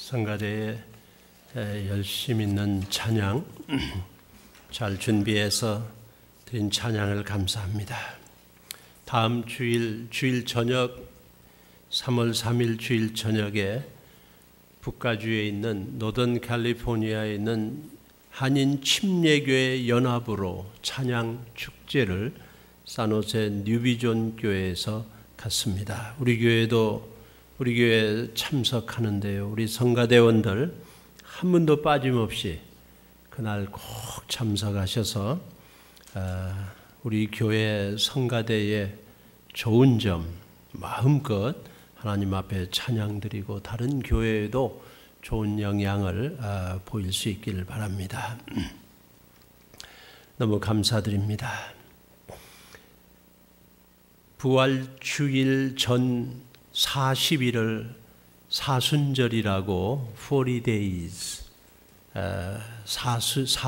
성가대에 열심 있는 찬양 잘 준비해서 드린 찬양을 감사합니다. 다음 주일 저녁 3월 3일 주일 저녁에 북가주에 있는 노던 캘리포니아에 있는 한인 침례교회 연합으로 찬양 축제를 산호세 뉴비존 교회에서 갔습니다. 우리 교회에 참석하는데요. 우리 성가대원들 한 분도 빠짐없이 그날 꼭 참석하셔서 우리 교회 성가대의 좋은 점 마음껏 하나님 앞에 찬양드리고 다른 교회에도 좋은 영향을 보일 수 있기를 바랍니다. 너무 감사드립니다. 부활주일 전 40일을 사순절이라고 40 days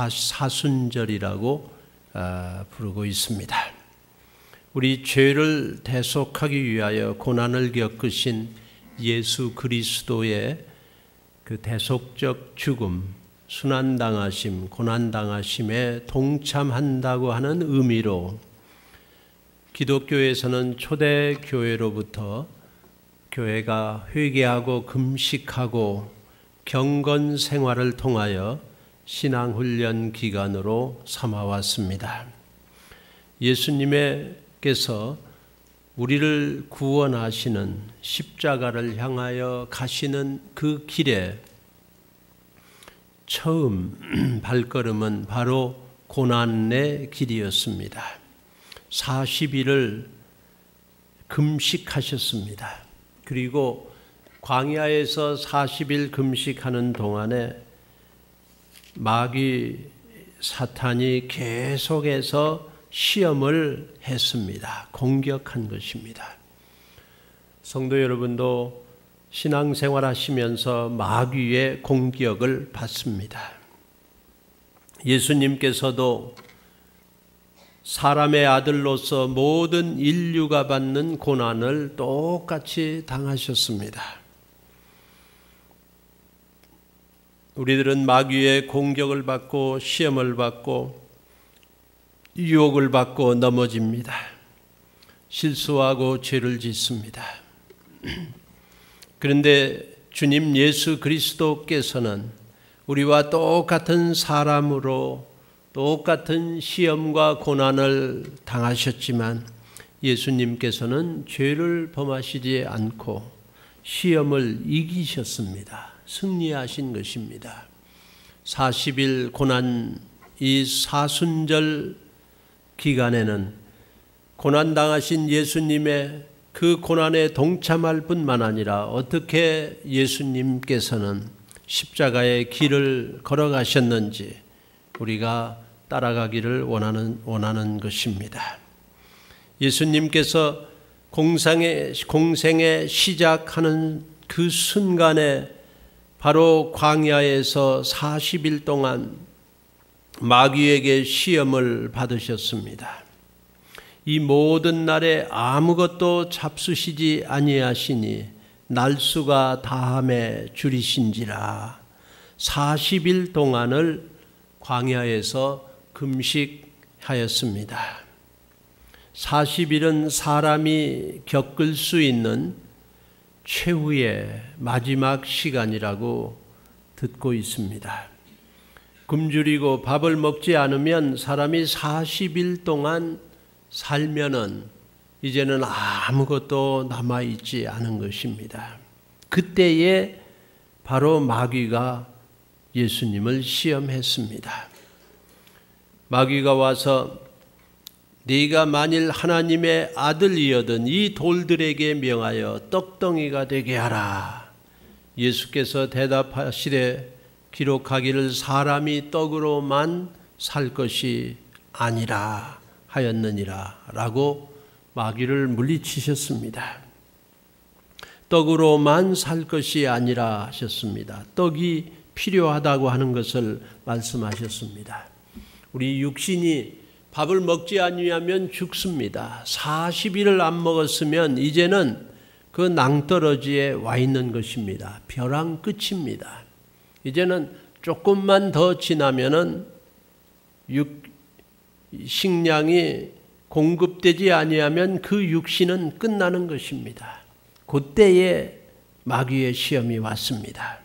사순절이라고 부르고 있습니다. 우리 죄를 대속하기 위하여 고난을 겪으신 예수 그리스도의 그 대속적 죽음, 순환당하심, 고난당하심에 동참한다고 하는 의미로 기독교에서는 초대교회로부터 교회가 회개하고 금식하고 경건 생활을 통하여 신앙훈련 기간으로 삼아왔습니다. 예수님께서 우리를 구원하시는 십자가를 향하여 가시는 그 길에 처음 발걸음은 바로 고난의 길이었습니다. 40일을 금식하셨습니다. 그리고 광야에서 40일 금식하는 동안에 마귀 사탄이 계속해서 시험을 했습니다. 공격한 것입니다. 성도 여러분도 신앙생활 하시면서 마귀의 공격을 받습니다. 예수님께서도 사람의 아들로서 모든 인류가 받는 고난을 똑같이 당하셨습니다. 우리들은 마귀의 공격을 받고 시험을 받고 유혹을 받고 넘어집니다. 실수하고 죄를 짓습니다. 그런데 주님 예수 그리스도께서는 우리와 똑같은 사람으로 똑같은 시험과 고난을 당하셨지만 예수님께서는 죄를 범하시지 않고 시험을 이기셨습니다. 승리하신 것입니다. 40일 고난 이 사순절 기간에는 고난당하신 예수님의 그 고난에 동참할 뿐만 아니라 어떻게 예수님께서는 십자가의 길을 걸어가셨는지 우리가 따라가기를 원하는 것입니다. 예수님께서 공생에 시작하는 그 순간에 바로 광야에서 40일 동안 마귀에게 시험을 받으셨습니다. 이 모든 날에 아무것도 잡수시지 아니하시니 날수가 다함에 줄이신지라 40일 동안을 광야에서 금식하였습니다. 40일은 사람이 겪을 수 있는 최후의 마지막 시간이라고 듣고 있습니다. 굶주리고 밥을 먹지 않으면 사람이 40일 동안 살면은 이제는 아무것도 남아있지 않은 것입니다. 그때에 바로 마귀가 예수님을 시험했습니다. 마귀가 와서 네가 만일 하나님의 아들이여든 이 돌들에게 명하여 떡덩이가 되게 하라. 예수께서 대답하시되 기록하기를 사람이 떡으로만 살 것이 아니라 하였느니라 라고 마귀를 물리치셨습니다. 떡으로만 살 것이 아니라 하셨습니다. 떡이 필요하다고 하는 것을 말씀하셨습니다. 우리 육신이 밥을 먹지 아니하면 죽습니다. 40일을 안 먹었으면 이제는 그 낭떠러지에 와 있는 것입니다. 벼랑 끝입니다. 이제는 조금만 더 지나면은 식량이 공급되지 아니하면 그 육신은 끝나는 것입니다. 그때에 마귀의 시험이 왔습니다.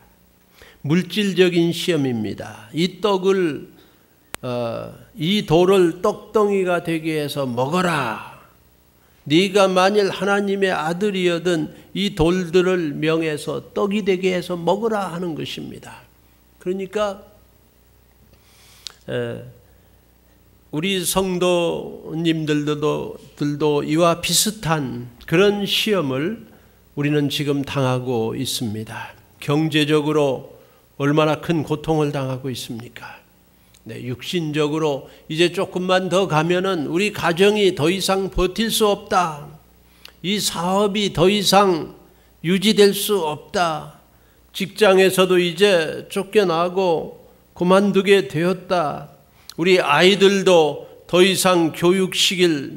물질적인 시험입니다. 이 떡을 이 돌을 떡덩이가 되게 해서 먹어라. 네가 만일 하나님의 아들이여든 이 돌들을 명해서 떡이 되게 해서 먹으라 하는 것입니다. 그러니까 우리 성도님들도 이와 비슷한 그런 시험을 우리는 지금 당하고 있습니다. 경제적으로 얼마나 큰 고통을 당하고 있습니까? 네, 육신적으로 이제 조금만 더 가면은 우리 가정이 더 이상 버틸 수 없다. 이 사업이 더 이상 유지될 수 없다. 직장에서도 이제 쫓겨나고 그만두게 되었다. 우리 아이들도 더 이상 교육시킬,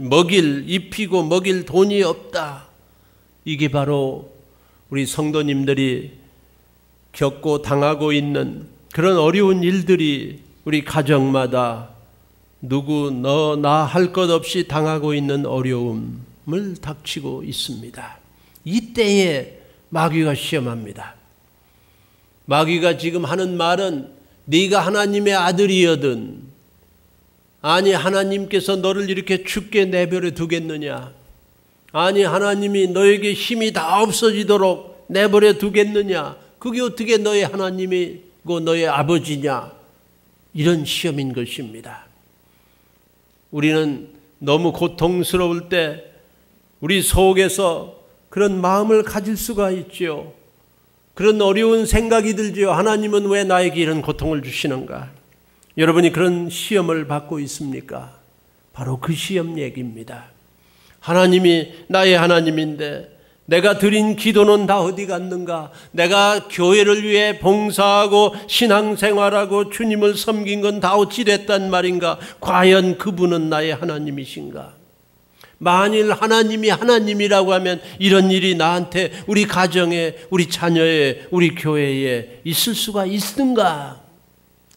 입히고 먹일 돈이 없다. 이게 바로 우리 성도님들이 겪고 당하고 있는 그런 어려운 일들이 우리 가정마다 누구 너 나 할 것 없이 당하고 있는 어려움을 닥치고 있습니다. 이때에 마귀가 시험합니다. 마귀가 지금 하는 말은 네가 하나님의 아들이여든 아니 하나님께서 너를 이렇게 죽게 내버려 두겠느냐? 아니 하나님이 너에게 힘이 다 없어지도록 내버려 두겠느냐? 그게 어떻게 너의 하나님이고 너의 아버지냐? 이런 시험인 것입니다. 우리는 너무 고통스러울 때 우리 속에서 그런 마음을 가질 수가 있죠. 그런 어려운 생각이 들죠. 하나님은 왜 나에게 이런 고통을 주시는가? 여러분이 그런 시험을 받고 있습니까? 바로 그 시험 얘기입니다. 하나님이 나의 하나님인데 내가 드린 기도는 다 어디 갔는가? 내가 교회를 위해 봉사하고 신앙생활하고 주님을 섬긴 건 다 어찌 됐단 말인가? 과연 그분은 나의 하나님이신가? 만일 하나님이 하나님이라고 하면 이런 일이 나한테, 우리 가정에, 우리 자녀에, 우리 교회에 있을 수가 있는가?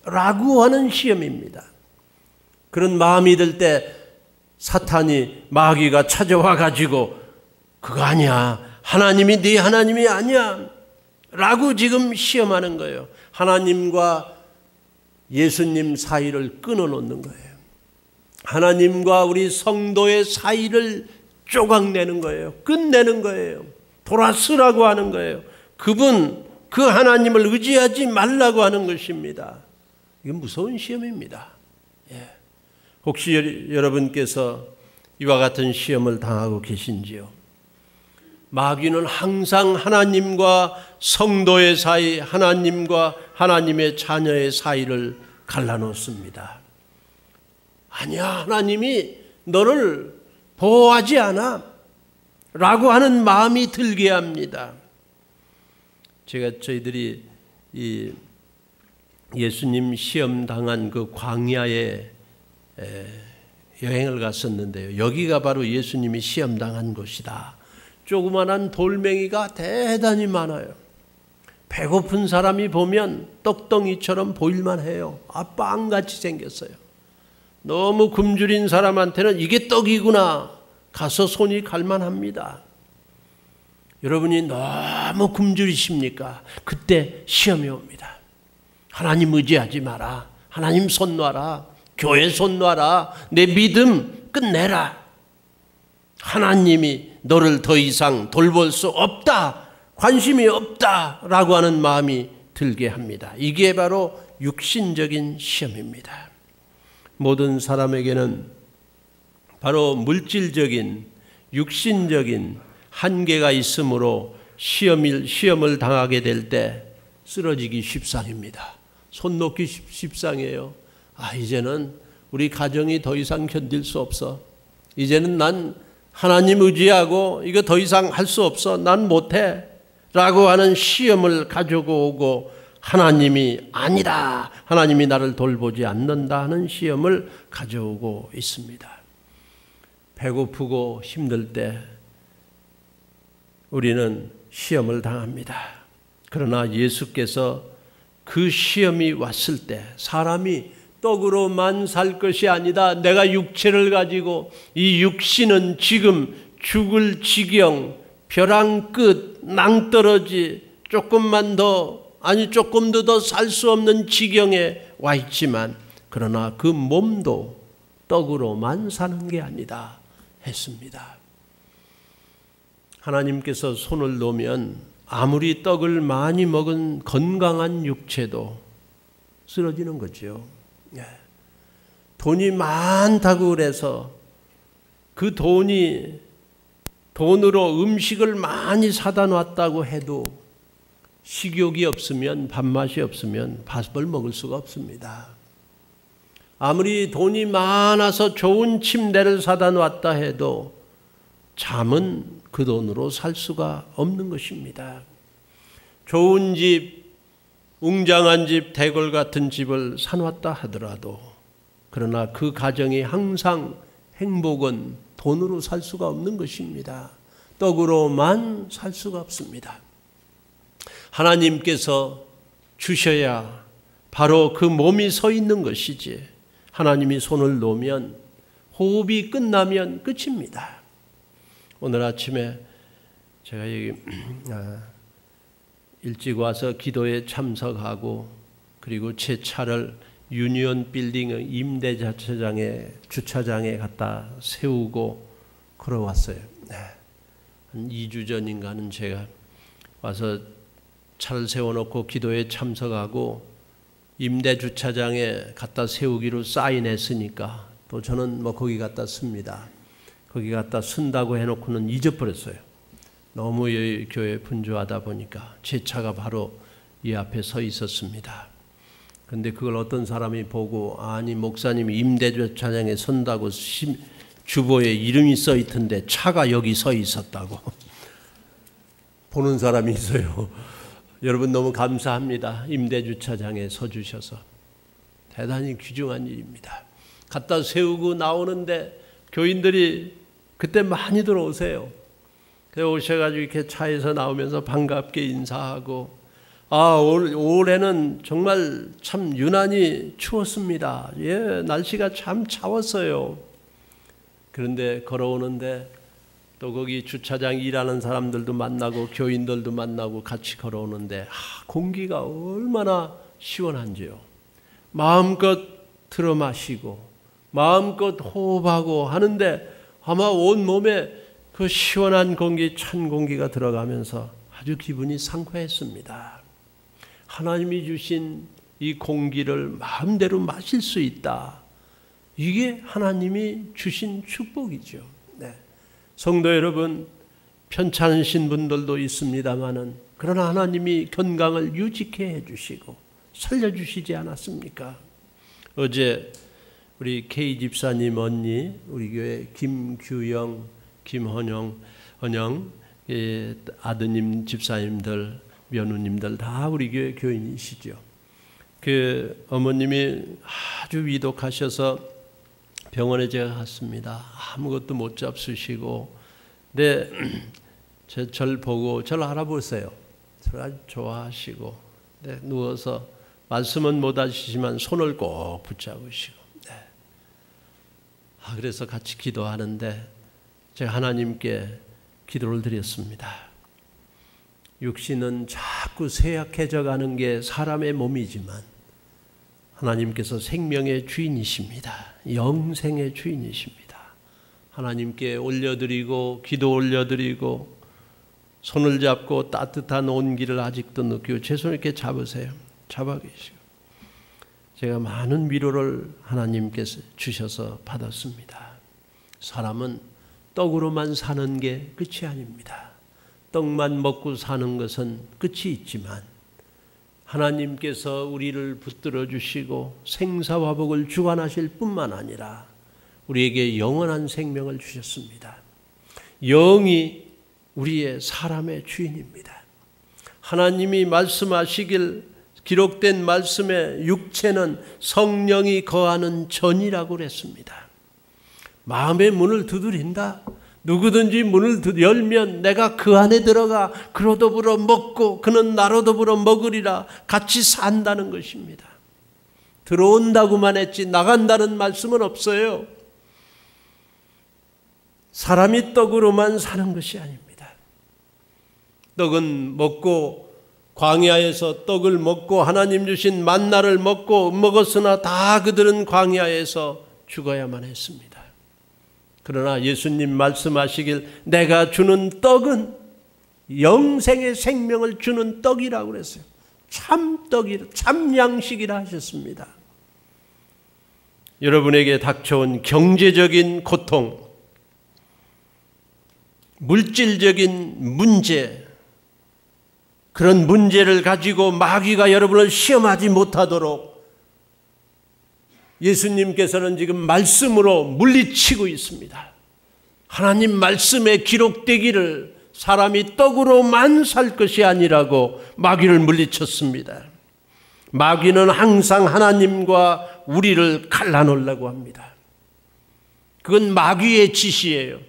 라고 하는 시험입니다. 그런 마음이 들 때 사탄이, 마귀가 찾아와 가지고 그거 아니야, 하나님이 네 하나님이 아니야 라고 지금 시험하는 거예요. 하나님과 예수님 사이를 끊어놓는 거예요. 하나님과 우리 성도의 사이를 조각내는 거예요. 끝내는 거예요. 돌아서라고 하는 거예요. 그분, 그 하나님을 의지하지 말라고 하는 것입니다. 이건 무서운 시험입니다. 혹시 여러분께서 이와 같은 시험을 당하고 계신지요? 마귀는 항상 하나님과 성도의 사이, 하나님과 하나님의 자녀의 사이를 갈라놓습니다. 아니야, 하나님이 너를 보호하지 않아 라고 하는 마음이 들게 합니다. 저희들이 이 예수님 시험 당한 그 광야에 여행을 갔었는데요. 여기가 바로 예수님이 시험 당한 곳이다. 조그만한 돌멩이가 대단히 많아요. 배고픈 사람이 보면 떡덩이처럼 보일만 해요. 빵같이 생겼어요. 너무 굶주린 사람한테는 이게 떡이구나 가서 손이 갈만합니다. 여러분이 너무 굶주리십니까? 그때 시험이 옵니다. 하나님 의지하지 마라. 하나님 손 놔라. 교회 손 놔라. 내 믿음 끝내라. 하나님이 너를 더 이상 돌볼 수 없다, 관심이 없다 라고 하는 마음이 들게 합니다. 이게 바로 육신적인 시험입니다. 모든 사람에게는 바로 물질적인, 육신적인 한계가 있으므로 시험을 당하게 될 때 쓰러지기 십상입니다. 손 놓기 십상이에요. 이제는 우리 가정이 더 이상 견딜 수 없어. 이제는 난 하나님 의지하고 이거 더 이상 할 수 없어. 난 못해. 라고 하는 시험을 가지고 오고, 하나님이 아니다, 하나님이 나를 돌보지 않는다 하는 시험을 가져오고 있습니다. 배고프고 힘들 때 우리는 시험을 당합니다. 그러나 예수께서 그 시험이 왔을 때 사람이 떡으로만 살 것이 아니다. 내가 육체를 가지고 이 육신은 지금 죽을 지경, 벼랑 끝, 낭떠러지 조금만 더 조금도 더 살 수 없는 지경에 와 있지만 그러나 그 몸도 떡으로만 사는 게 아니다 했습니다. 하나님께서 손을 놓으면 아무리 떡을 많이 먹은 건강한 육체도 쓰러지는 거죠. 돈이 많다고 그래서 그 돈으로 음식을 많이 사다 놨다고 해도 식욕이 없으면, 밥맛이 없으면 밥을 먹을 수가 없습니다. 아무리 돈이 많아서 좋은 침대를 사다 놨다 해도 잠은 그 돈으로 살 수가 없는 것입니다. 좋은 집, 웅장한 집, 대궐 같은 집을 사놨다 하더라도 그러나 그 가정이 항상 행복은 돈으로 살 수가 없는 것입니다. 떡으로만 살 수가 없습니다. 하나님께서 주셔야 바로 그 몸이 서 있는 것이지 하나님이 손을 놓으면 호흡이 끝나면 끝입니다. 오늘 아침에 제가 일찍 와서 기도에 참석하고 그리고 제 차를 유니온 빌딩 임대주차장에 갖다 세우고 걸어왔어요. 한 2주 전인가는 제가 와서 차를 세워놓고 기도에 참석하고 임대주차장에 갖다 세우기로 사인했으니까 또 저는 거기 갖다 씁니다. 거기 갖다 쓴다고 해놓고는 잊어버렸어요. 너무 이 교회 분주하다 보니까 제 차가 바로 이 앞에 서 있었습니다. 근데 그걸 어떤 사람이 보고 아니 목사님이 임대주차장에 선다고 주보에 이름이 써 있던데 차가 여기 서 있었다고 보는 사람이 있어요. 여러분 너무 감사합니다. 임대주차장에 서주셔서 대단히 귀중한 일입니다. 갖다 세우고 나오는데 교인들이 그때 많이 들어오세요. 그래서 오셔가지고 이렇게 차에서 나오면서 반갑게 인사하고 올해는 정말 참 유난히 추웠습니다. 날씨가 참 차웠어요. 그런데 걸어오는데 또 거기 주차장 일하는 사람들도 만나고 교인들도 만나고 같이 걸어오는데 공기가 얼마나 시원한지요. 마음껏 들어 마시고 마음껏 호흡하고 하는데 아마 온 몸에 그 시원한 공기, 찬 공기가 들어가면서 아주 기분이 상쾌했습니다. 하나님이 주신 이 공기를 마음대로 마실 수 있다. 이게 하나님이 주신 축복이죠. 성도 여러분, 편찮으신 분들도 있습니다마는 그러나 하나님이 건강을 유지케 해주시고 살려주시지 않았습니까? 어제 우리 K 집사님 언니, 우리 교회 김규영, 김헌영 아드님 집사님들, 며느님들 다 우리 교회 교인이시죠. 그 어머님이 아주 위독하셔서 병원에 제가 갔습니다. 아무것도 못 잡수시고, 근데 절 보고 저를 알아보세요. 저를 아주 좋아하시고, 누워서 말씀은 못 하시지만 손을 꼭 붙잡으시고, 그래서 같이 기도하는데 제가 하나님께 기도를 드렸습니다. 육신은 자꾸 쇠약해져 가는 게 사람의 몸이지만 하나님께서 생명의 주인이십니다. 영생의 주인이십니다. 하나님께 올려드리고 기도 올려드리고 손을 잡고 따뜻한 온기를 아직도 느끼고 제 손을 이렇게 잡으세요. 잡아 계시고 제가 많은 위로를 하나님께서 주셔서 받았습니다. 사람은 떡으로만 사는 게 끝이 아닙니다. 떡만 먹고 사는 것은 끝이 있지만 하나님께서 우리를 붙들어 주시고 생사화복을 주관하실 뿐만 아니라 우리에게 영원한 생명을 주셨습니다. 영이 우리의 사람의 주인입니다. 하나님이 말씀하시길 기록된 말씀에 육체는 성령이 거하는 전이라고 그랬습니다. 마음의 문을 두드린다. 누구든지 문을 열면 내가 그 안에 들어가 그로 더불어 먹고 그는 나로 더불어 먹으리라. 같이 산다는 것입니다. 들어온다고만 했지 나간다는 말씀은 없어요. 사람이 떡으로만 사는 것이 아닙니다. 떡은 먹고 광야에서 떡을 먹고 하나님 주신 만나를 먹었으나 다 그들은 광야에서 죽어야만 했습니다. 그러나 예수님 말씀하시길 내가 주는 떡은 영생의 생명을 주는 떡이라고 그랬어요. 참떡이라, 참 양식이라 하셨습니다. 여러분에게 닥쳐온 경제적인 고통, 물질적인 문제, 그런 문제를 가지고 마귀가 여러분을 시험하지 못하도록 예수님께서는 지금 말씀으로 물리치고 있습니다. 하나님 말씀에 기록되기를 사람이 떡으로만 살 것이 아니라고 마귀를 물리쳤습니다. 마귀는 항상 하나님과 우리를 갈라놓으려고 합니다. 그건 마귀의 짓이에요.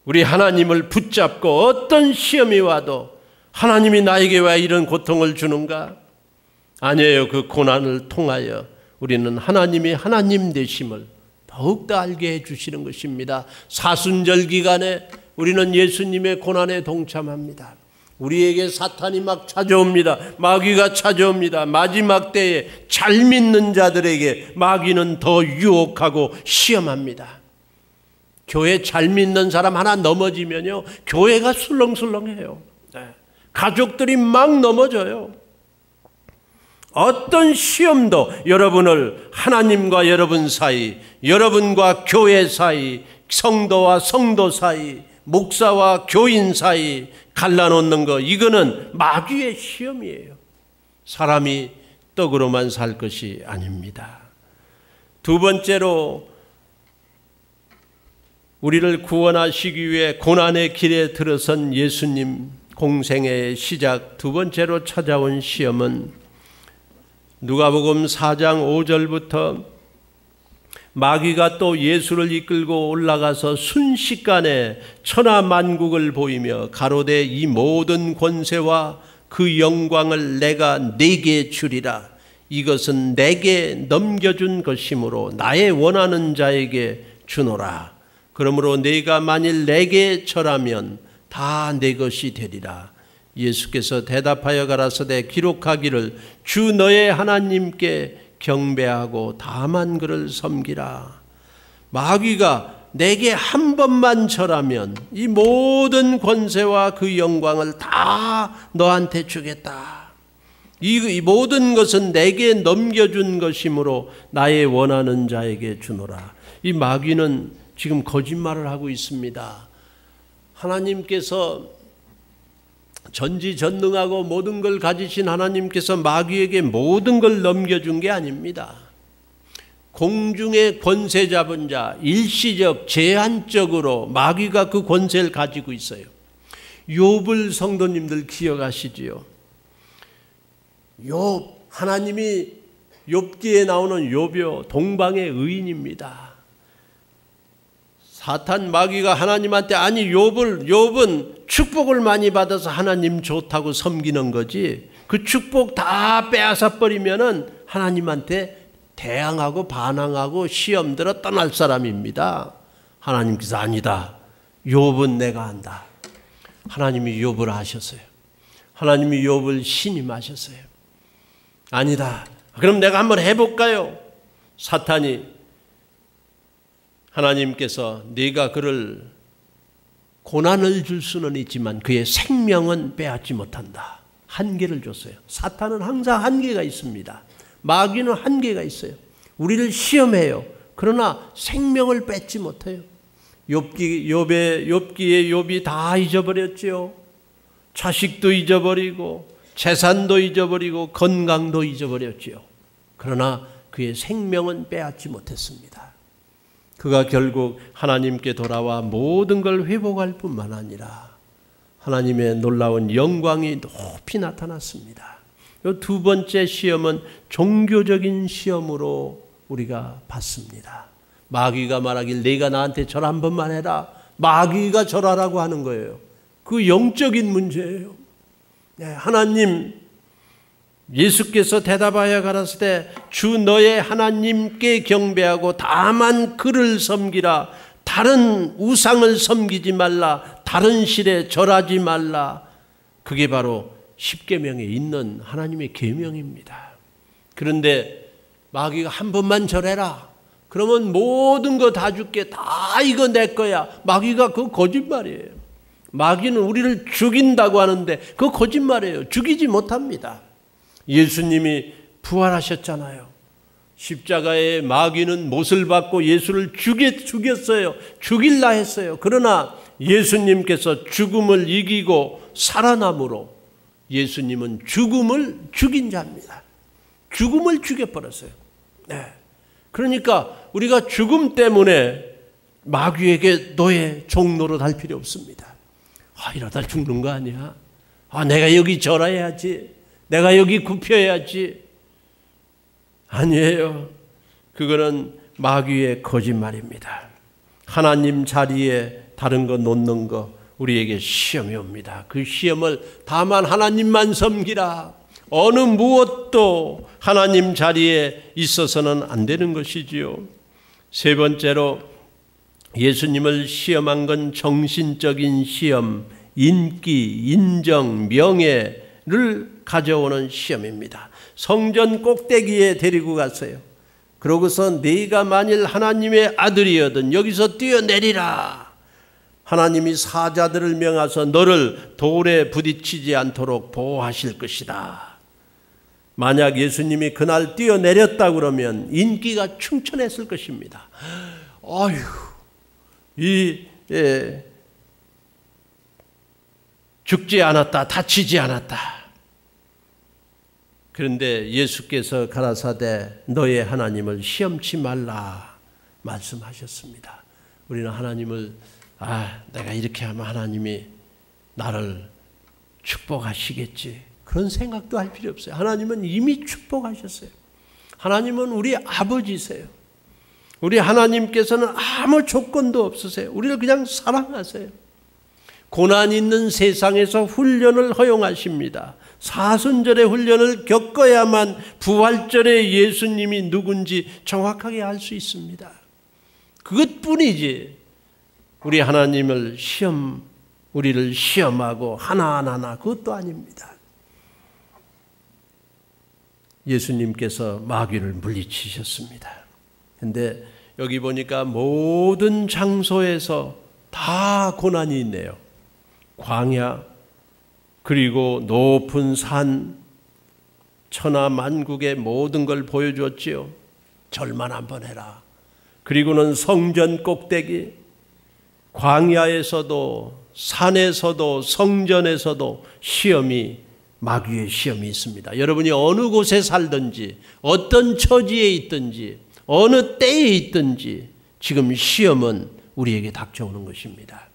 우리 하나님을 붙잡고 어떤 시험이 와도 하나님이 나에게 왜 이런 고통을 주는가? 아니에요. 그 고난을 통하여 우리는 하나님이 하나님 되심을 더욱더 알게 해주시는 것입니다. 사순절 기간에 우리는 예수님의 고난에 동참합니다. 우리에게 사탄이 막 찾아옵니다. 마귀가 찾아옵니다. 마지막 때에 잘 믿는 자들에게 마귀는 더 유혹하고 시험합니다. 교회 잘 믿는 사람 하나 넘어지면요, 교회가 술렁술렁해요. 가족들이 막 넘어져요. 어떤 시험도 여러분을 하나님과 여러분 사이, 여러분과 교회 사이, 성도와 성도 사이, 목사와 교인 사이 갈라놓는 거, 이거는 마귀의 시험이에요. 사람이 떡으로만 살 것이 아닙니다. 두 번째로 우리를 구원하시기 위해 고난의 길에 들어선 예수님 공생의 시작, 두 번째로 찾아온 시험은 누가복음 4장 5절부터 마귀가 또 예수를 이끌고 올라가서 순식간에 천하만국을 보이며 가로되 이 모든 권세와 그 영광을 내가 네게 주리라. 이것은 내게 넘겨준 것이므로 나의 원하는 자에게 주노라. 그러므로 네가 만일 내게 절하면 다 내 것이 되리라. 예수께서 대답하여 가라사대 기록하기를 주 너의 하나님께 경배하고 다만 그를 섬기라. 마귀가 내게 한 번만 절하면 이 모든 권세와 그 영광을 다 너한테 주겠다. 이 모든 것은 내게 넘겨준 것이므로 나의 원하는 자에게 주노라. 이 마귀는 지금 거짓말을 하고 있습니다. 하나님께서 전지전능하고 모든 걸 가지신 하나님께서 마귀에게 모든 걸 넘겨준 게 아닙니다. 공중의 권세 잡은 자, 일시적 제한적으로 마귀가 그 권세를 가지고 있어요. 욥을 성도님들 기억하시지요? 욥, 하나님이 욥기에 나오는 욥이요, 동방의 의인입니다. 사탄 마귀가 하나님한테 아니 욥은 축복을 많이 받아서 하나님 좋다고 섬기는 거지 그 축복 다 빼앗아 버리면은 하나님한테 대항하고 반항하고 시험 들어 떠날 사람입니다. 하나님께서 아니다. 욥은 내가 안다. 하나님이 욥을 아셨어요. 하나님이 욥을 신임하셨어요. 아니다. 그럼 내가 한번 해볼까요? 사탄이 하나님께서 네가 그를 고난을 줄 수는 있지만 그의 생명은 빼앗지 못한다. 한계를 줬어요. 사탄은 항상 한계가 있습니다. 마귀는 한계가 있어요. 우리를 시험해요. 그러나 생명을 뺏지 못해요. 욥기에 욥이 다 잊어버렸지요. 자식도 잊어버리고 재산도 잊어버리고 건강도 잊어버렸지요. 그러나 그의 생명은 빼앗지 못했습니다. 그가 결국 하나님께 돌아와 모든 걸 회복할 뿐만 아니라 하나님의 놀라운 영광이 높이 나타났습니다. 이 두 번째 시험은 종교적인 시험으로 우리가 받습니다. 마귀가 말하길 네가 나한테 절 한 번만 해라. 마귀가 절하라고 하는 거예요. 그 영적인 문제예요. 네, 하나님, 예수께서 대답하여 가라사대 주 너의 하나님께 경배하고 다만 그를 섬기라. 다른 우상을 섬기지 말라. 다른 신에 절하지 말라. 그게 바로 십계명에 있는 하나님의 계명입니다. 그런데 마귀가 한 번만 절해라. 그러면 모든 거 다 줄게. 다 이거 내 거야. 마귀가 그거 거짓말이에요. 마귀는 우리를 죽인다고 하는데 그거 거짓말이에요. 죽이지 못합니다. 예수님이 부활하셨잖아요. 십자가에 마귀는 못을 받고 예수를 죽였어요. 죽일라 했어요. 그러나 예수님께서 죽음을 이기고 살아남으로 예수님은 죽음을 죽인 자입니다. 죽음을 죽여버렸어요. 네. 그러니까 우리가 죽음 때문에 마귀에게 너의 종노릇 할 필요 없습니다. 이러다 죽는 거 아니야? 내가 여기 절해야지. 내가 여기 굽혀야지. 아니에요. 그거는 마귀의 거짓말입니다. 하나님 자리에 다른 거 놓는 거 우리에게 시험이 옵니다. 그 시험을 다만 하나님만 섬기라. 어느 무엇도 하나님 자리에 있어서는 안 되는 것이지요. 세 번째로 예수님을 시험한 건 정신적인 시험, 인기, 인정, 명예를 가져오는 시험입니다. 성전 꼭대기에 데리고 갔어요. 그러고서 네가 만일 하나님의 아들이거든 여기서 뛰어내리라. 하나님이 사자들을 명하서 너를 돌에 부딪히지 않도록 보호하실 것이다. 만약 예수님이 그날 뛰어내렸다 그러면 인기가 충천했을 것입니다. 죽지 않았다, 다치지 않았다. 그런데 예수께서 가라사대 너의 하나님을 시험치 말라 말씀하셨습니다. 우리는 하나님을 내가 이렇게 하면 하나님이 나를 축복하시겠지. 그런 생각도 할 필요 없어요. 하나님은 이미 축복하셨어요. 하나님은 우리 아버지세요. 우리 하나님께서는 아무 조건도 없으세요. 우리를 그냥 사랑하세요. 고난 있는 세상에서 훈련을 허용하십니다. 사순절의 훈련을 겪어야만 부활절의 예수님이 누군지 정확하게 알 수 있습니다. 그것뿐이지 우리 하나님을 우리를 시험하고 하나하나 그것도 아닙니다. 예수님께서 마귀를 물리치셨습니다. 그런데 여기 보니까 모든 장소에서 다 고난이 있네요. 광야, 그리고 높은 산, 천하만국의 모든 걸 보여주었지요. 절만 한번 해라. 그리고는 성전 꼭대기, 광야에서도 산에서도 성전에서도 마귀의 시험이 있습니다. 여러분이 어느 곳에 살든지 어떤 처지에 있든지 어느 때에 있든지 지금 시험은 우리에게 닥쳐오는 것입니다.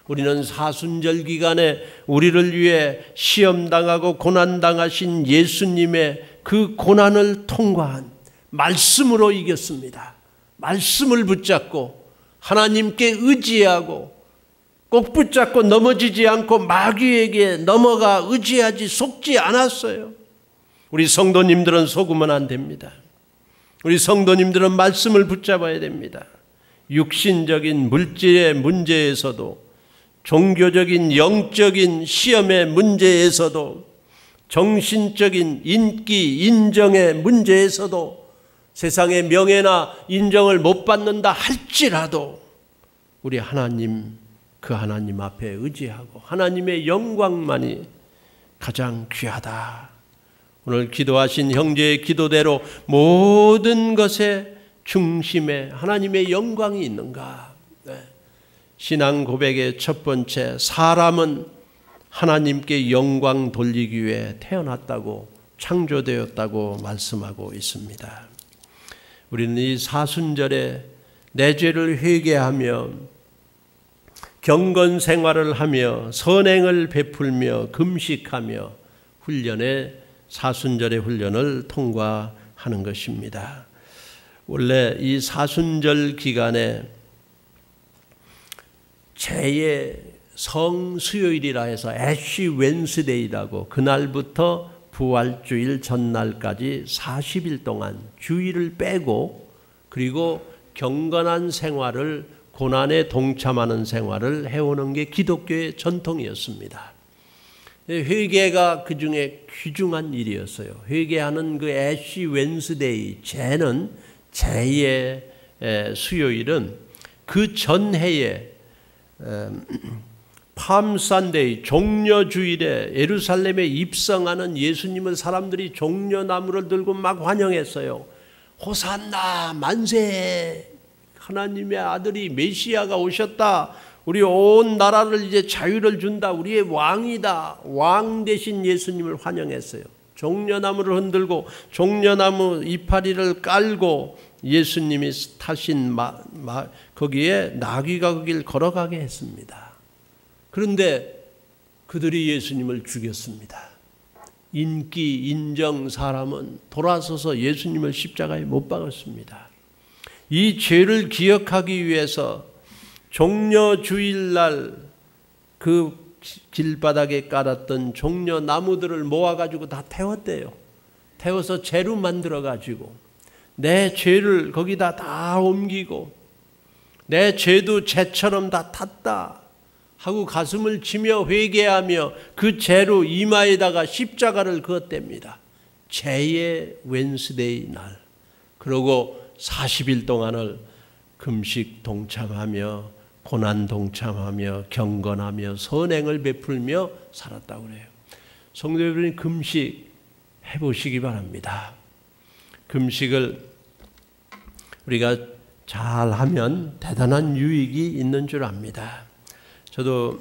우리는 사순절 기간에 우리를 위해 시험당하고 고난당하신 예수님의 그 고난을 통과한 말씀으로 이겼습니다. 말씀을 붙잡고 하나님께 의지하고 꼭 붙잡고 넘어지지 않고 마귀에게 넘어가 의지하지 속지 않았어요. 우리 성도님들은 속으면 안 됩니다. 우리 성도님들은 말씀을 붙잡아야 됩니다. 육신적인 물질의 문제에서도 종교적인 영적인 시험의 문제에서도 정신적인 인기 인정의 문제에서도 세상의 명예나 인정을 못 받는다 할지라도 우리 하나님 그 하나님 앞에 의지하고 하나님의 영광만이 가장 귀하다. 오늘 기도하신 형제의 기도대로 모든 것의 중심에 하나님의 영광이 있는가? 신앙 고백의 첫 번째, 사람은 하나님께 영광 돌리기 위해 태어났다고 창조되었다고 말씀하고 있습니다. 우리는 이 사순절에 내 죄를 회개하며 경건 생활을 하며 선행을 베풀며 금식하며 사순절의 훈련을 통과하는 것입니다. 원래 이 사순절 기간에 제2의 성수요일이라 해서 애쉬 웬스데이라고 그날부터 부활주일 전날까지 40일 동안 주일을 빼고 그리고 경건한 생활을 고난에 동참하는 생활을 해오는 게 기독교의 전통이었습니다. 회개가 그 중에 귀중한 일이었어요. 회개하는 그 애쉬 웬스데이, 제는 제2의 수요일은 그 전해에 팜산데이 종려주일에 예루살렘에 입성하는 예수님을 사람들이 종려나무를 들고 막 환영했어요. 호산나 만세, 하나님의 아들이 메시아가 오셨다, 우리 온 나라를 이제 자유를 준다, 우리의 왕이다, 왕 대신 예수님을 환영했어요. 종려나무를 흔들고 종려나무 이파리를 깔고 예수님이 타신 거기에 나귀가 그 길 걸어가게 했습니다. 그런데 그들이 예수님을 죽였습니다. 인기 인정 사람은 돌아서서 예수님을 십자가에 못 박았습니다. 이 죄를 기억하기 위해서 종려주일날 그 길바닥에 깔았던 종려나무들을 모아가지고 다 태웠대요. 태워서 재로 만들어가지고 내 죄를 거기다 다 옮기고 내 죄도 재처럼 다 탔다 하고 가슴을 치며 회개하며 그 죄로 이마에다가 십자가를 그었답니다. 죄의 웬스데이 날. 그러고 40일 동안을 금식 동참하며 고난 동참하며 경건하며 선행을 베풀며 살았다고 그래요. 성도 여러분, 금식 해보시기 바랍니다. 금식을 우리가 잘하면 대단한 유익이 있는 줄 압니다. 저도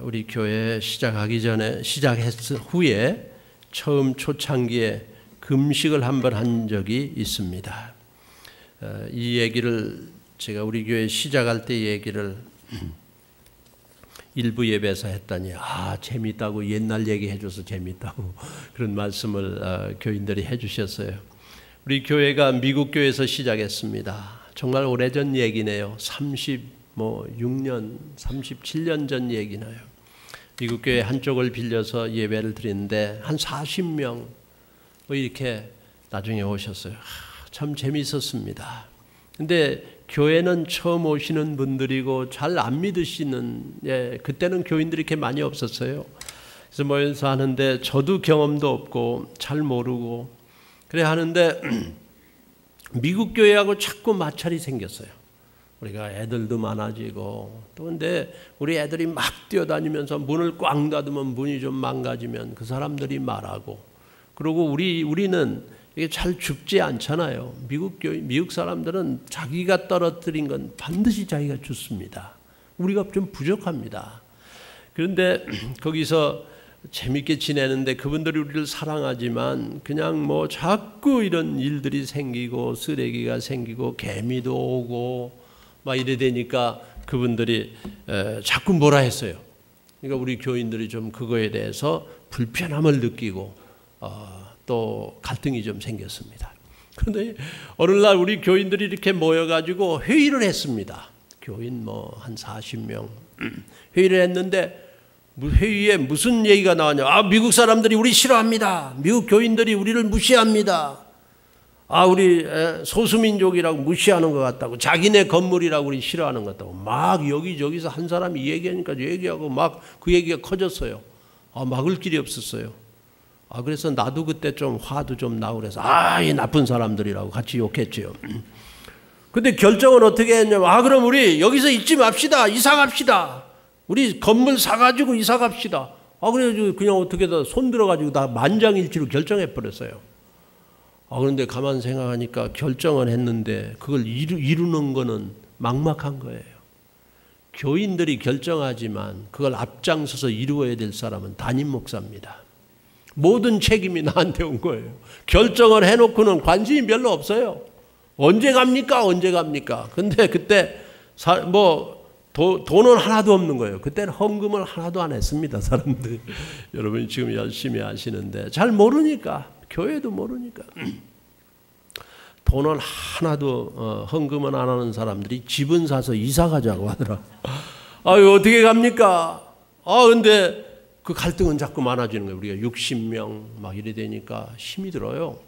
우리 교회 시작하기 전에 시작했을 후에 처음 초창기에 금식을 한번 한 적이 있습니다. 이 얘기를 제가 우리 교회 시작할 때 얘기를 일부 예배에서 했더니 재밌다고, 옛날 얘기해줘서 재밌다고 그런 말씀을 교인들이 해주셨어요. 우리 교회가 미국 교회에서 시작했습니다. 정말 오래전 얘기네요. 36년, 37년 전 얘기나요. 미국 교회 한쪽을 빌려서 예배를 드리는데 한 40명 이렇게 나중에 오셨어요. 참 재미있었습니다. 근데 교회는 처음 오시는 분들이고 잘 안 믿으시는, 그때는 교인들이 이렇게 많이 없었어요. 그래서 모여서 하는데 저도 경험도 없고 잘 모르고 그래 하는데 미국 교회하고 자꾸 마찰이 생겼어요. 우리가 애들도 많아지고 또 근데 우리 애들이 막 뛰어다니면서 문을 꽝 닫으면 문이 좀 망가지면 그 사람들이 말하고, 그리고 우리는 이게 잘 죽지 않잖아요. 미국 사람들은 자기가 떨어뜨린 건 반드시 자기가 죽습니다. 우리가 좀 부족합니다. 그런데 거기서 재밌게 지내는데 그분들이 우리를 사랑하지만 그냥 뭐 자꾸 이런 일들이 생기고 쓰레기가 생기고 개미도 오고 막 이래 되니까 그분들이 자꾸 뭐라 했어요. 그러니까 우리 교인들이 좀 그거에 대해서 불편함을 느끼고 또 갈등이 좀 생겼습니다. 그런데 어느 날 우리 교인들이 이렇게 모여가지고 회의를 했습니다. 교인 뭐 한 40명 회의를 했는데 회의에 무슨 얘기가 나왔냐. 미국 사람들이 우리 싫어합니다. 미국 교인들이 우리를 무시합니다. 우리 소수민족이라고 무시하는 것 같다고, 자기네 건물이라고 우리 싫어하는 것 같다고 막 여기저기서 한 사람이 얘기하니까 얘기하고 막 그 얘기가 커졌어요. 막을 길이 없었어요. 그래서 나도 그때 좀 화도 좀 나고 그래서 이 나쁜 사람들이라고 같이 욕했죠. 근데 결정은 어떻게 했냐면 그럼 우리 여기서 있지 맙시다. 이사 갑시다. 우리 건물 사가지고 이사 갑시다. 그래가지고 그냥 어떻게든 손 들어가지고 다 만장일치로 결정해 버렸어요. 그런데 가만 생각하니까 결정은 했는데 그걸 이루는 거는 막막한 거예요. 교인들이 결정하지만 그걸 앞장서서 이루어야 될 사람은 담임 목사입니다. 모든 책임이 나한테 온 거예요. 결정을 해놓고는 관심이 별로 없어요. 언제 갑니까? 근데 그때 돈은 하나도 없는 거예요. 그때는 헌금을 하나도 안 했습니다, 사람들. 여러분이 지금 열심히 하시는데 잘 모르니까, 교회도 모르니까. 돈을 하나도 헌금은 안 하는 사람들이 집은 사서 이사 가자고 하더라. 아유, 어떻게 갑니까? 근데 그 갈등은 자꾸 많아지는 거예요. 우리가 60명 막 이래 되니까 힘이 들어요.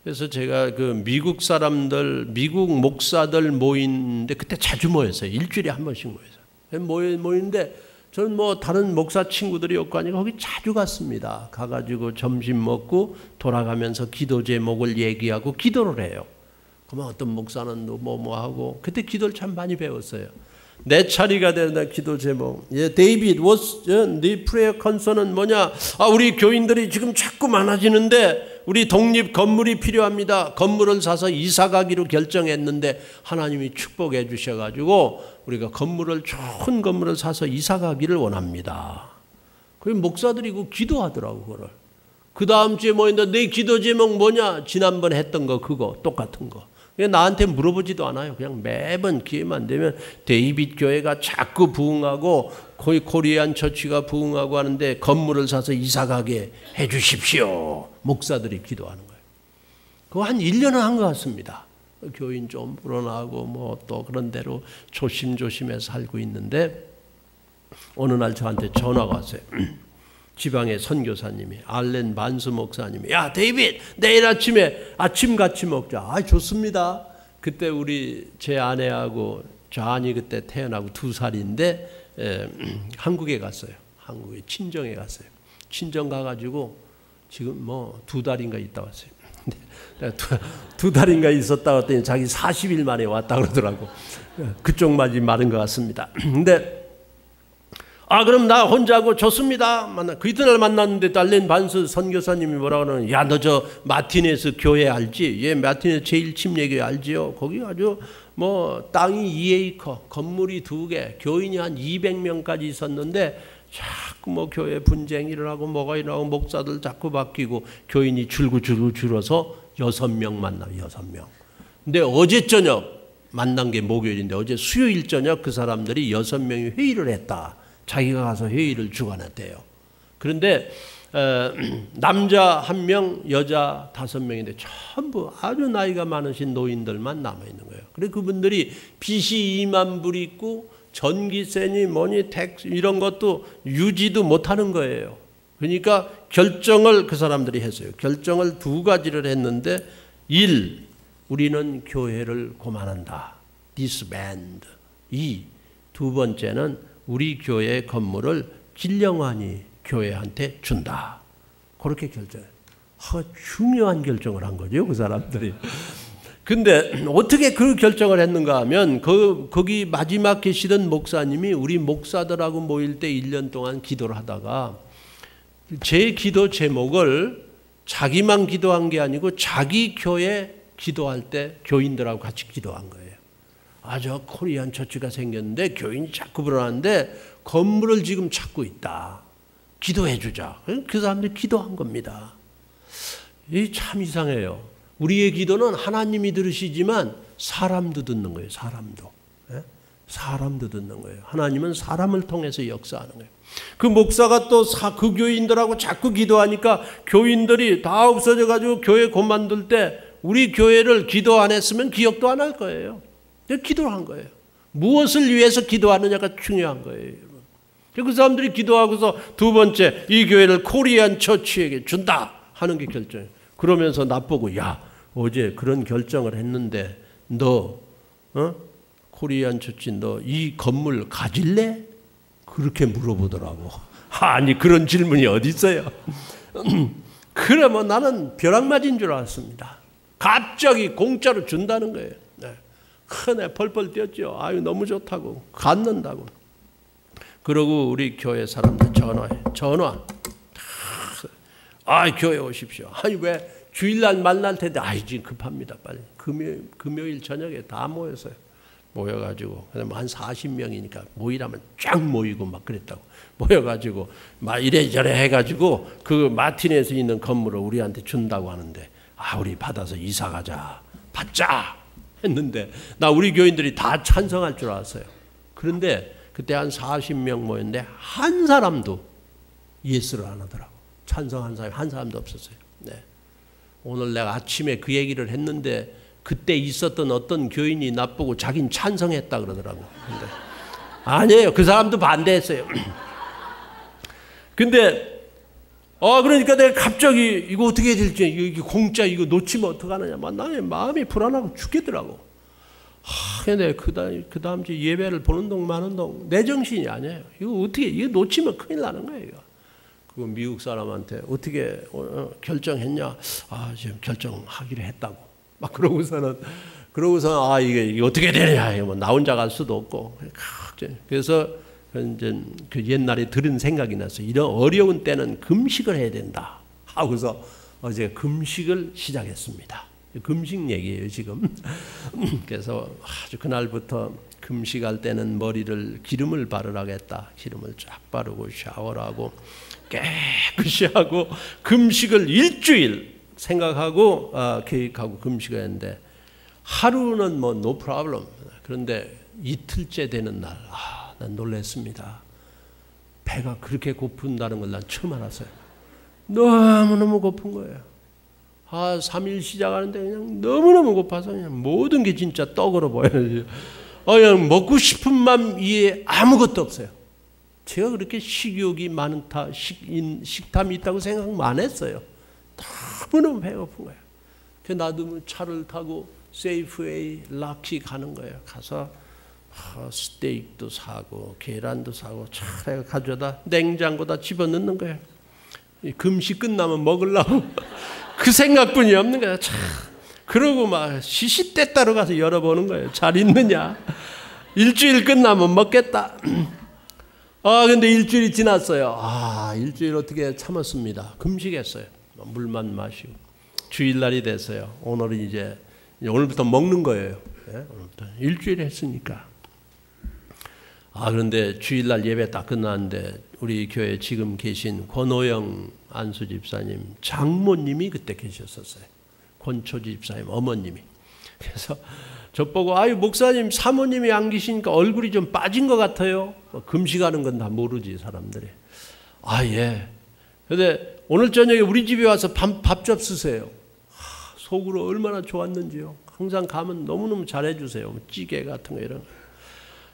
그래서 제가 그 미국 사람들, 미국 목사들 모이는데 그때 자주 모였어요. 일주일에 한 번씩 모였어요. 모이는데 저는 뭐 다른 목사 친구들이 없고 하니까 거기 자주 갔습니다. 가가지고 점심 먹고 돌아가면서 기도 제목을 얘기하고 기도를 해요. 그러면 어떤 목사는 뭐 하고 그때 기도를 참 많이 배웠어요. 내 차례가 되는 기도 제목. 데이빗, 네 프레이어 컨서는 뭐냐? 우리 교인들이 지금 자꾸 많아지는데 우리 독립 건물이 필요합니다. 건물을 사서 이사 가기로 결정했는데 하나님이 축복해 주셔가지고 우리가 좋은 건물을 사서 이사 가기를 원합니다. 그 목사들이 그 기도하더라고, 그걸. 그 다음 주에 모인다. 내 기도 제목 뭐냐? 지난번 했던 거 그거 똑같은 거. 나한테 물어보지도 않아요. 그냥 매번 기회만 되면 데이빗 교회가 자꾸 부흥하고 거의 코리안 처치가 부흥하고 하는데 건물을 사서 이사가게 해 주십시오. 목사들이 기도하는 거예요. 그거 한 1년은 한 것 같습니다. 교인 좀 불어나고 뭐 또 그런 대로 조심조심해서 살고 있는데 어느 날 저한테 전화가 왔어요. 지방의 선교사님이, 알렌 반스 목사님이, 야 데이빗, 내일 아침에 아침 같이 먹자. 좋습니다. 그때 제 아내하고 존이 그때 태어나고 2살인데 한국에 갔어요. 한국에 친정에 갔어요. 친정 가가지고 지금 뭐 2달인가 있다 왔어요. 두 달인가 있었다 왔더니 자기 40일 만에 왔다 그러더라고. 그쪽 말이 많은 것 같습니다. 근데 그럼 나 혼자고 좋습니다. 그 이튿날 만났는데 알렌 반스 선교사님이 뭐라 그러는, 야, 너 저 마티네스 교회 알지? 예, 마티네스 제1침례교회 알지요? 거기 아주 뭐 땅이 2에이커, 건물이 2개, 교인이 한 200명까지 있었는데 자꾸 뭐 교회 분쟁이 일어나고 뭐가 일어나고 목사들 자꾸 바뀌고 교인이 줄어서 6명 만나요. 6명. 근데 어제 저녁 만난 게 목요일인데 어제 수요일 저녁 그 사람들이 6명이 회의를 했다. 자기가 가서 회의를 주관했대요. 그런데 남자 1명, 여자 5명인데 전부 아주 나이가 많으신 노인들만 남아있는 거예요. 그래서 그분들이 빚이 2만 불 있고 전기세니 뭐니 택스 이런 것도 유지도 못하는 거예요. 그러니까 결정을 그 사람들이 했어요. 결정을 2가지를 했는데 1. 우리는 교회를 고만한다. disband. 2. 2번째는 우리 교회 건물을 길령환이 교회한테 준다. 그렇게 결정해요. 중요한 결정을 한 거죠, 그 사람들이. 근데 어떻게 그 결정을 했는가 하면 거기 마지막 계시던 목사님이 우리 목사들하고 모일 때 1년 동안 기도를 하다가 제 기도 제목을 자기만 기도한 게 아니고 자기 교회 기도할 때 교인들하고 같이 기도한 거예요. 저 코리안 처치가 생겼는데 교인이 자꾸 불어나는데 건물을 지금 찾고 있다. 기도해 주자. 그 사람들이 기도한 겁니다. 이 참 이상해요. 우리의 기도는 하나님이 들으시지만 사람도 듣는 거예요. 사람도 듣는 거예요. 하나님은 사람을 통해서 역사하는 거예요. 그 목사가 또 그 교인들하고 자꾸 기도하니까 교인들이 다 없어져가지고 교회 그만둘 때 우리 교회를 기도 안 했으면 기억도 안 할 거예요. 기도를 한 거예요. 무엇을 위해서 기도하느냐가 중요한 거예요. 그 사람들이 기도하고서 2번째 이 교회를 코리안 처치에게 준다 하는 게 결정이에요. 그러면서 나보고 야 어제 그런 결정을 했는데 너 코리안 처치 너 이 건물 가질래? 그렇게 물어보더라고. 아니 그런 질문이 어디 있어요. 그러면 나는 벼락 맞은 줄 알았습니다. 갑자기 공짜로 준다는 거예요. 큰애 펄펄 뛰었죠. 너무 좋다고 갖는다고. 그러고 우리 교회 사람들 전화. 교회 오십시오. 왜 주일날 만날 텐데 지금 급합니다. 빨리 금요일 저녁에 다 모여가지고 한 40명이니까 모이라면 쫙 모이고 막 그랬다고 모여가지고 막 이래저래 해가지고 그 마틴에서 있는 건물을 우리한테 준다고 하는데 우리 받아서 이사 가자 받자 했는데 나 우리 교인들이 다 찬성할 줄 알았어요. 그런데 그때 한 40명 모였는데 한 사람도 예스를 안 하더라고. 찬성한 사람이 한 사람도 없었어요. 네. 오늘 내가 아침에 그 얘기를 했는데 그때 있었던 어떤 교인이 나쁘고 자긴 찬성했다 그러더라고. 근데 아니에요. 그 사람도 반대했어요. 근데 그러니까 내가 갑자기 이거 어떻게 해야 될지, 이거 공짜 이거 놓치면 어떡하느냐. 나의 마음이 불안하고 죽겠더라고. 근데 그 다음 주 예배를 보는 동 마는 동 내 정신이 아니에요. 이거 놓치면 큰일 나는 거예요. 이거. 그거 미국 사람한테 어떻게 결정했냐? 지금 결정하기로 했다고. 막 그러고서는 이게 어떻게 되냐? 뭐 나 혼자 갈 수도 없고. 그래서 이제 그 옛날에 들은 생각이 났어요. 이런 어려운 때는 금식을 해야 된다 하고서 어제 금식을 시작했습니다. 금식 얘기예요 지금. 그래서 아주 그날부터 금식할 때는 머리를 기름을 바르라겠다. 기름을 쫙 바르고 샤워를 하고 깨끗이 하고 금식을 일주일 생각하고 계획하고 금식을 했는데 하루는 뭐 no problem. 그런데 이틀째 되는 날 난 놀랐습니다. 배가 그렇게 고픈다는 걸 난 처음 알았어요. 너무너무 고픈 거예요. 3일 시작하는데 그냥 너무너무 고파서 그냥 모든 게 진짜 떡으로 보여요. 그냥 먹고 싶은 마음 이에 아무것도 없어요. 제가 그렇게 식욕이 많다, 식탐이 있다고 생각 안 했어요. 너무너무 배가 고픈 거예요. 그래서 나도 차를 타고 세이프웨이 락시 가는 거예요. 가서 스테이크도 사고 계란도 사고 차례가 가져다 냉장고다 집어넣는 거예요. 금식 끝나면 먹으려고 그 생각뿐이 없는 거야. 그러고 막 시시때때로 가서 열어보는 거예요. 잘 있느냐. 일주일 끝나면 먹겠다. 근데 일주일이 지났어요. 일주일 어떻게 참았습니다. 금식했어요. 물만 마시고. 주일날이 됐어요. 오늘은 이제 오늘부터 먹는 거예요. 오늘부터 일주일 했으니까. 그런데 주일날 예배 딱 끝났는데 우리 교회 지금 계신 권호영 안수 집사님 장모님이 그때 계셨었어요. 권초 집사님 어머님이. 그래서 저보고 목사님 사모님이 안 계시니까 얼굴이 좀 빠진 것 같아요. 금식하는 건 다 모르지 사람들이. 예. 근데 오늘 저녁에 우리 집에 와서 밥 접수세요. 속으로 얼마나 좋았는지요. 항상 가면 너무너무 잘해주세요. 찌개 같은 거 이런 거.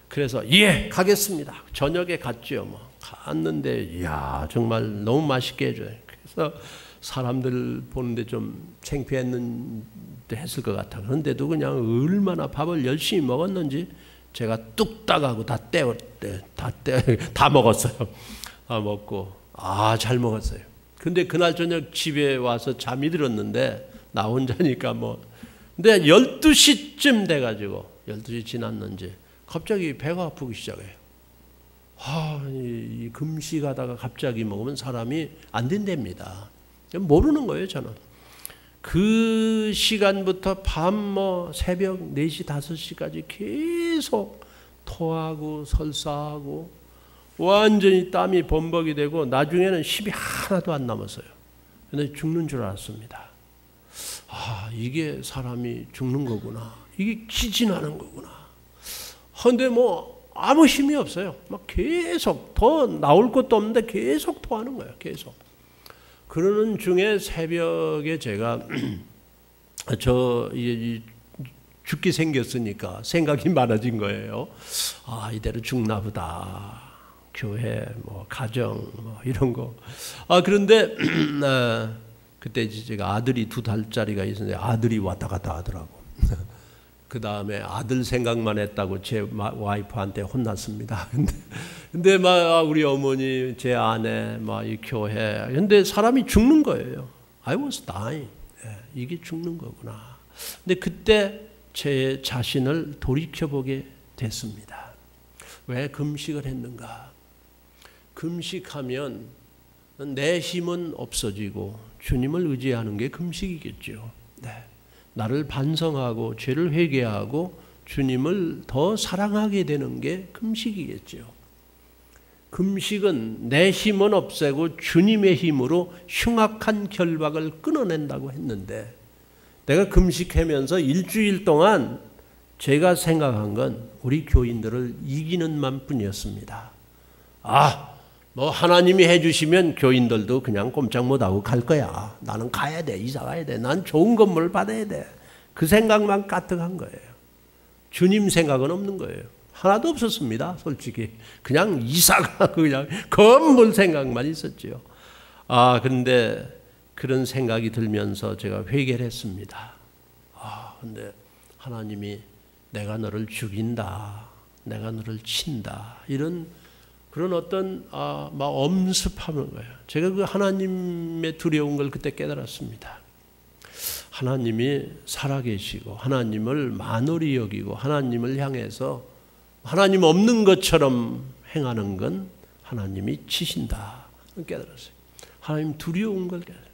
그래서 가겠습니다. 저녁에 갔죠. 갔는데 이야 정말 너무 맛있게 해줘요. 그래서 사람들 보는데 좀 창피했는데 했을 것 같아. 그런데도 그냥 얼마나 밥을 열심히 먹었는지 제가 뚝딱하고 다 먹었어요. 먹고 잘 먹었어요. 근데 그날 저녁 집에 와서 잠이 들었는데 나 혼자니까 근데 12시쯤 돼가지고 12시 지났는지 갑자기 배가 아프기 시작해요. 이 금식하다가 갑자기 먹으면 사람이 안 된답니다. 모르는 거예요 저는. 그 시간부터 밤 새벽 4시 5시까지 계속 토하고 설사하고 완전히 땀이 범벅이 되고 나중에는 힘이 하나도 안 남았어요. 근데 죽는 줄 알았습니다. 이게 사람이 죽는 거구나. 이게 기진하는 거구나. 근데 아무 힘이 없어요. 계속 더 나올 것도 없는데 계속 토하는 거예요. 계속. 그러는 중에 새벽에 제가 죽기 생겼으니까 생각이 많아진 거예요. 이대로 죽나 보다. 교회, 가정, 이런 거. 그런데 그때 제가 아들이 2달짜리가 있었는데 아들이 왔다 갔다 하더라고. 그 다음에 아들 생각만 했다고 제 와이프한테 혼났습니다. 근데 우리 어머니, 제 아내, 이 교회. 근데 사람이 죽는 거예요. I was dying. 이게 죽는 거구나. 근데 그때 제 자신을 돌이켜보게 됐습니다. 왜 금식을 했는가? 금식하면 내 힘은 없어지고 주님을 의지하는 게 금식이겠죠. 나를 반성하고 죄를 회개하고 주님을 더 사랑하게 되는 게 금식이겠죠. 금식은 내 힘은 없애고 주님의 힘으로 흉악한 결박을 끊어낸다고 했는데 내가 금식하면서 일주일 동안 제가 생각한 건 우리 교인들을 이기는 맘뿐이었습니다. 하나님이 해주시면 교인들도 그냥 꼼짝 못하고 갈 거야. 나는 가야 돼. 이사 가야 돼. 난 좋은 건물 받아야 돼. 그 생각만 까뜩한 거예요. 주님 생각은 없는 거예요. 하나도 없었습니다. 솔직히 그냥 이사가 그냥 건물 생각만 있었죠. 그런데 그런 생각이 들면서 제가 회개를 했습니다. 근데 하나님이 내가 너를 죽인다, 내가 너를 친다, 이런 그런 어떤 막 엄습하는 거예요. 제가 그 하나님의 두려운 걸 그때 깨달았습니다. 하나님이 살아계시고 하나님을 만홀히 여기고 하나님을 향해서 하나님 없는 것처럼 행하는 건 하나님이 치신다 깨달았어요. 하나님 두려운 걸 깨달았어요.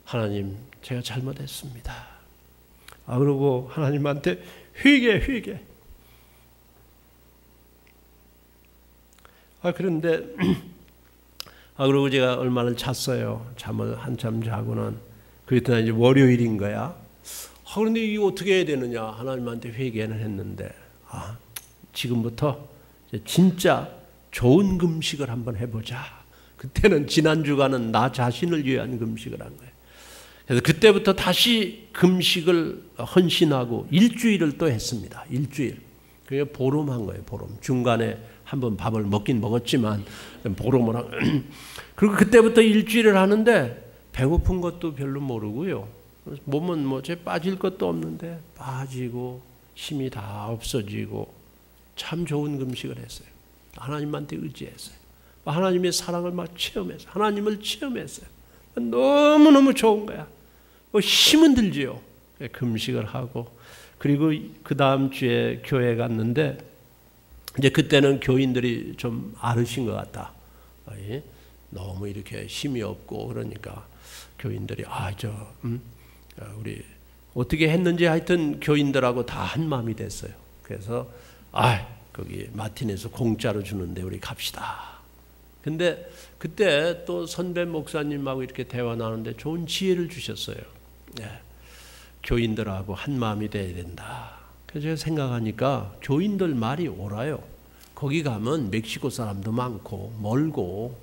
하나님 제가 잘못했습니다. 그러고 하나님한테 회개. 그런데 그러고 제가 얼마나 잤어요. 잠을 한참 자고는 그랬더니 이제 월요일인 거야. 그런데 이게 어떻게 해야 되느냐 하나님한테 회개는 했는데 지금부터 진짜 좋은 금식을 한번 해보자. 그때는 지난 주간은 나 자신을 위한 금식을 한 거예요. 그래서 그때부터 다시 금식을 헌신하고 일주일을 또 했습니다. 일주일. 그게 보름한 거예요. 보름. 중간에 한번 밥을 먹긴 먹었지만 보름을 하고 그리고 그때부터 일주일을 하는데 배고픈 것도 별로 모르고요. 몸은 빠질 것도 없는데 빠지고 힘이 다 없어지고 참 좋은 금식을 했어요. 하나님한테 의지했어요. 하나님의 사랑을 막 체험했어요. 하나님을 체험했어요. 너무너무 좋은 거야. 힘은 들지요. 금식을 하고 그리고 그 다음 주에 교회 갔는데 이제 그때는 교인들이 좀 아르신 것 같다. 너무 이렇게 힘이 없고 그러니까 교인들이 우리 어떻게 했는지 하여튼 교인들하고 다 한 마음이 됐어요. 그래서 거기 마틴에서 공짜로 주는데 우리 갑시다. 근데 그때 또 선배 목사님하고 이렇게 대화 나누는데 좋은 지혜를 주셨어요. 교인들하고 한 마음이 돼야 된다. 그래서 제가 생각하니까 교인들 말이 옳아요. 거기 가면 멕시코 사람도 많고 멀고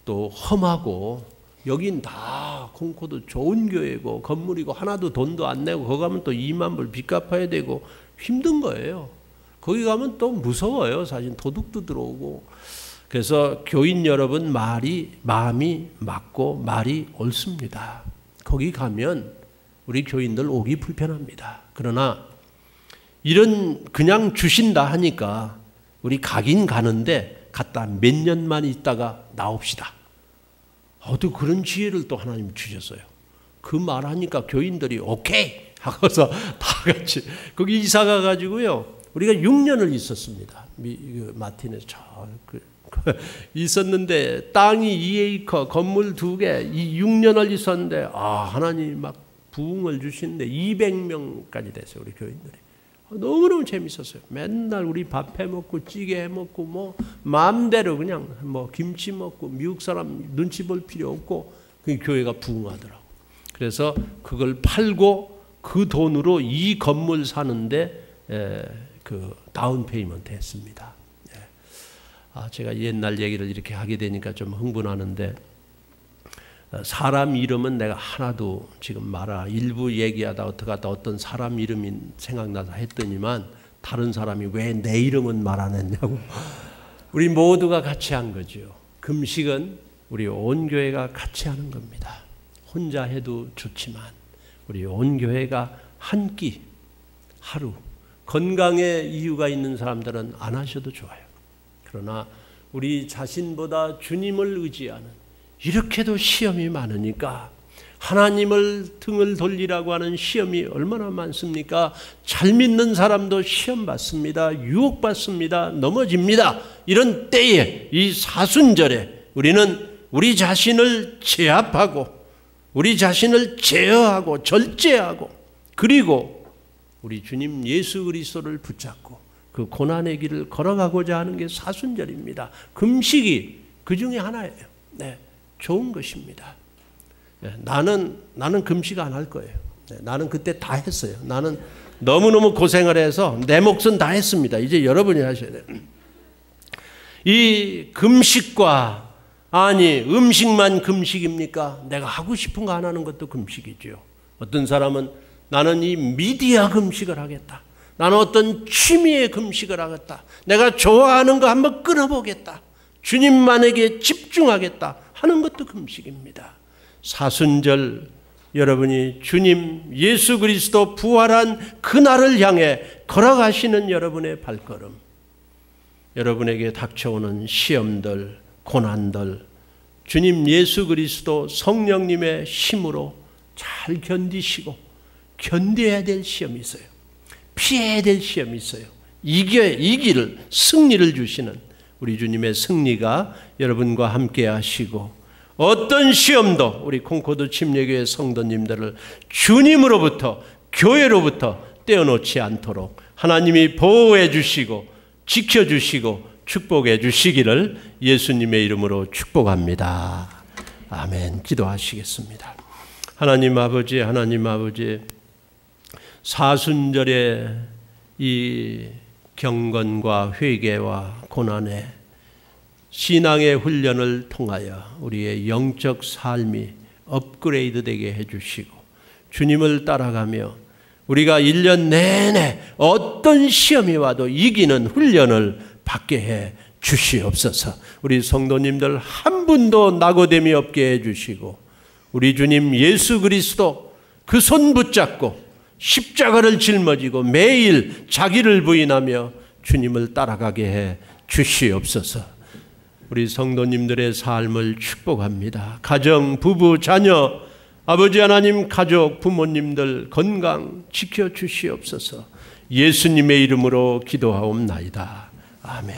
또 험하고 여긴 다 콩코도 좋은 교회고 건물이고 하나도 돈도 안 내고 거기 가면 또 2만 불 빚 갚아야 되고 힘든 거예요. 거기 가면 또 무서워요. 사실 도둑도 들어오고. 그래서 교인 여러분 마음이 맞고 말이 옳습니다. 거기 가면 우리 교인들 오기 불편합니다. 그러나 이런 그냥 주신다 하니까 우리 가긴 가는데 갔다 몇 년만 있다가 나옵시다. 또 그런 지혜를 또 하나님 주셨어요. 그 말하니까 교인들이 오케이 하고서 다 같이 거기 이사 가가지고요. 우리가 6년을 있었습니다. 마틴에서 있었는데 땅이 2에이커 건물 2개 이 6년을 있었는데 하나님 막 부흥을 주시는데 200명까지 됐어요. 우리 교인들이. 너무너무 재밌었어요. 맨날 우리 밥 해먹고 찌개 해먹고 마음대로 그냥 김치 먹고 미국 사람 눈치 볼 필요 없고 그 교회가 부흥하더라고. 그래서 그걸 팔고 그 돈으로 이 건물 사는데 그 다운 페이먼트 했습니다. 제가 옛날 얘기를 이렇게 하게 되니까 좀 흥분하는데 사람 이름은 내가 하나도 지금 일부 얘기하다 어떤 사람 이름이 생각나서 했더니만 다른 사람이 왜 내 이름은 말 안 했냐고. 우리 모두가 같이 한 거죠. 금식은 우리 온 교회가 같이 하는 겁니다. 혼자 해도 좋지만 우리 온 교회가 한 끼 하루 건강에 이유가 있는 사람들은 안 하셔도 좋아요. 그러나 우리 자신보다 주님을 의지하는 이렇게도 시험이 많으니까 하나님을 등을 돌리라고 하는 시험이 얼마나 많습니까? 잘 믿는 사람도 시험 받습니다. 유혹받습니다. 넘어집니다. 이런 때에 이 사순절에 우리는 우리 자신을 제압하고 우리 자신을 제어하고 절제하고 그리고 우리 주님 예수 그리스도를 붙잡고 그 고난의 길을 걸어가고자 하는 게 사순절입니다. 금식이 그 중에 하나예요. 좋은 것입니다. 나는 금식 안 할 거예요. 나는 그때 다 했어요. 나는 너무너무 고생을 해서 내 몫은 다 했습니다. 이제 여러분이 하셔야 돼요. 이 금식과 음식만 금식입니까? 내가 하고 싶은 거 안 하는 것도 금식이죠. 어떤 사람은 나는 이 미디어 금식을 하겠다. 나는 어떤 취미의 금식을 하겠다. 내가 좋아하는 거 한번 끊어보겠다. 주님만에게 집중하겠다 하는 것도 금식입니다. 사순절 여러분이 주님 예수 그리스도 부활한 그날을 향해 걸어가시는 여러분의 발걸음, 여러분에게 닥쳐오는 시험들, 고난들, 주님 예수 그리스도 성령님의 힘으로 잘 견디시고 견뎌야 될 시험이 있어요. 피해야 될 시험이 있어요. 이기를, 승리를 주시는 우리 주님의 승리가 여러분과 함께 하시고, 어떤 시험도 우리 콩코드 침례교회 성도님들을 주님으로부터, 교회로부터 떼어놓지 않도록 하나님이 보호해 주시고 지켜주시고 축복해 주시기를 예수님의 이름으로 축복합니다. 아멘. 기도하시겠습니다. 하나님 아버지, 하나님 아버지, 사순절의 이 경건과 회개와 고난에 신앙의 훈련을 통하여 우리의 영적 삶이 업그레이드 되게 해주시고, 주님을 따라가며 우리가 1년 내내 어떤 시험이 와도 이기는 훈련을 받게 해 주시옵소서. 우리 성도님들 한 분도 낙오됨이 없게 해주시고, 우리 주님 예수 그리스도 그 손 붙잡고 십자가를 짊어지고 매일 자기를 부인하며 주님을 따라가게 해 주시옵소서. 우리 성도님들의 삶을 축복합니다. 가정, 부부, 자녀, 아버지 하나님, 가족, 부모님들 건강 지켜주시옵소서. 예수님의 이름으로 기도하옵나이다. 아멘.